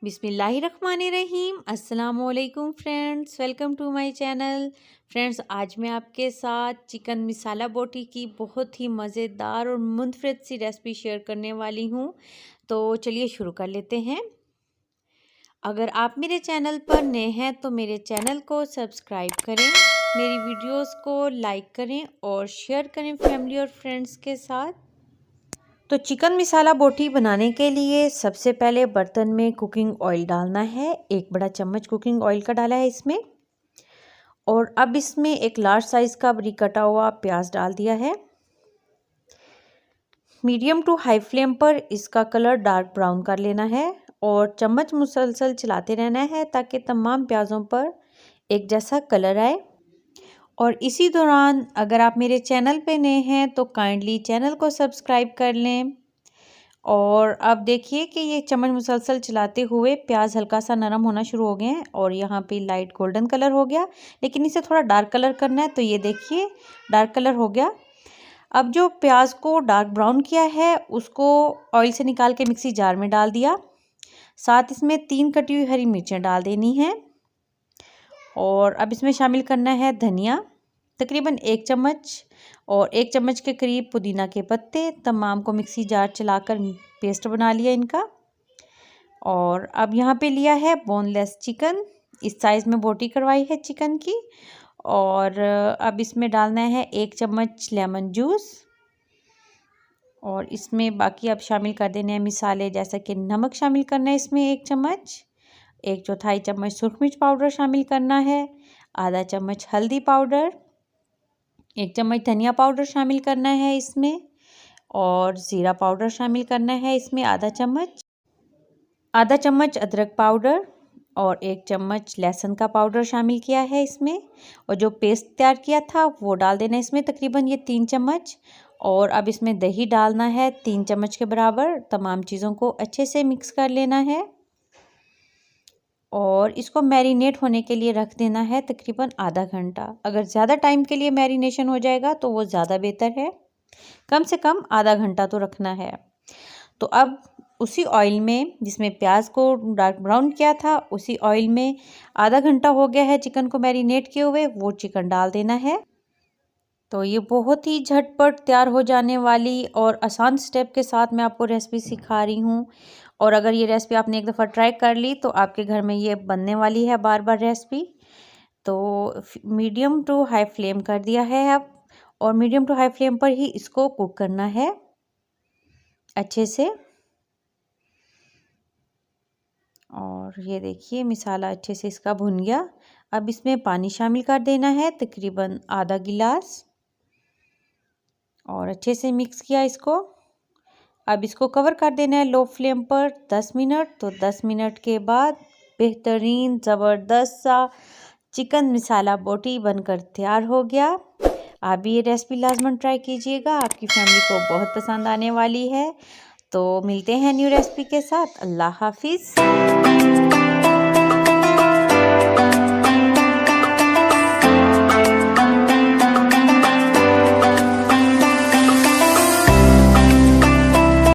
बिस्मिल्लाहिर्रहमानिर्रहीम। अस्सलामुअलैकुम friends, welcome to my channel. Friends, आज मैं आपके साथ चिकन मसाला बोटी की बहुत ही मज़ेदार और मुनफरद सी रेसिपी शेयर करने वाली हूँ। तो चलिए शुरू कर लेते हैं। अगर आप मेरे चैनल पर नए हैं तो मेरे चैनल को सब्सक्राइब करें, मेरी वीडियोस को लाइक करें और शेयर करें फैमिली और फ्रेंड्स के साथ। तो चिकन मसाला बोटी बनाने के लिए सबसे पहले बर्तन में कुकिंग ऑयल डालना है। एक बड़ा चम्मच कुकिंग ऑयल का डाला है इसमें। और अब इसमें एक लार्ज साइज़ का बारीक कटा हुआ प्याज डाल दिया है। मीडियम टू हाई फ्लेम पर इसका कलर डार्क ब्राउन कर लेना है और चम्मच मुसलसल चलाते रहना है ताकि तमाम प्याज़ों पर एक जैसा कलर आए। और इसी दौरान अगर आप मेरे चैनल पे नए हैं तो काइंडली चैनल को सब्सक्राइब कर लें। और अब देखिए कि ये चम्मच मुसलसल चलाते हुए प्याज हल्का सा नरम होना शुरू हो गए हैं और यहाँ पे लाइट गोल्डन कलर हो गया, लेकिन इसे थोड़ा डार्क कलर करना है। तो ये देखिए डार्क कलर हो गया। अब जो प्याज को डार्क ब्राउन किया है उसको ऑयल से निकाल के मिक्सी जार में डाल दिया। साथ इसमें 3 कटी हुई हरी मिर्चें डाल देनी है। और अब इसमें शामिल करना है धनिया, तकरीबन 1 चम्मच, और 1 चम्मच के करीब पुदीना के पत्ते। तमाम को मिक्सी जार चलाकर पेस्ट बना लिया इनका। और अब यहाँ पे लिया है बोनलेस चिकन, इस साइज़ में बोटी करवाई है चिकन की। और अब इसमें डालना है 1 चम्मच लेमन जूस। और इसमें बाकी अब शामिल कर देने हैं मिसाले, जैसा कि नमक शामिल करना है इसमें 1 चम्मच, 1/4 चम्मच सुरख मिर्च पाउडर शामिल करना है, आधा चम्मच हल्दी पाउडर, 1 चम्मच धनिया पाउडर शामिल करना है इसमें, और ज़ीरा पाउडर शामिल करना है इसमें आधा चम्मच अदरक पाउडर, और 1 चम्मच लहसुन का पाउडर शामिल किया है इसमें। और जो पेस्ट तैयार किया था वो डाल देना इसमें, तकरीबन ये 3 चम्मच। और अब इसमें दही डालना है 3 चम्मच के बराबर। तमाम चीज़ों को अच्छे से मिक्स कर लेना है और इसको मैरिनेट होने के लिए रख देना है तकरीबन आधा घंटा। अगर ज़्यादा टाइम के लिए मैरिनेशन हो जाएगा तो वो ज़्यादा बेहतर है, कम से कम आधा घंटा तो रखना है। तो अब उसी ऑयल में जिसमें प्याज को डार्क ब्राउन किया था, उसी ऑयल में आधा घंटा हो गया है चिकन को मैरिनेट किए हुए, वो चिकन डाल देना है। तो ये बहुत ही झटपट तैयार हो जाने वाली और आसान स्टेप के साथ मैं आपको रेसिपी सिखा रही हूँ। और अगर ये रेसिपी आपने एक दफ़ा ट्राई कर ली तो आपके घर में ये बनने वाली है बार बार रेसिपी। तो मीडियम टू हाई फ्लेम कर दिया है अब, और मीडियम टू हाई फ्लेम पर ही इसको कुक करना है अच्छे से। और ये देखिए मसाला अच्छे से इसका भुन गया। अब इसमें पानी शामिल कर देना है तकरीबन आधा गिलास, और अच्छे से मिक्स किया इसको। अब इसको कवर कर देना है लो फ्लेम पर 10 मिनट। तो 10 मिनट के बाद बेहतरीन ज़बरदस्त सा चिकन मसाला बोटी बनकर तैयार हो गया। आप भी ये रेसिपी लाजमन ट्राई कीजिएगा, आपकी फैमिली को बहुत पसंद आने वाली है। तो मिलते हैं न्यू रेसिपी के साथ। अल्लाह हाफिज़।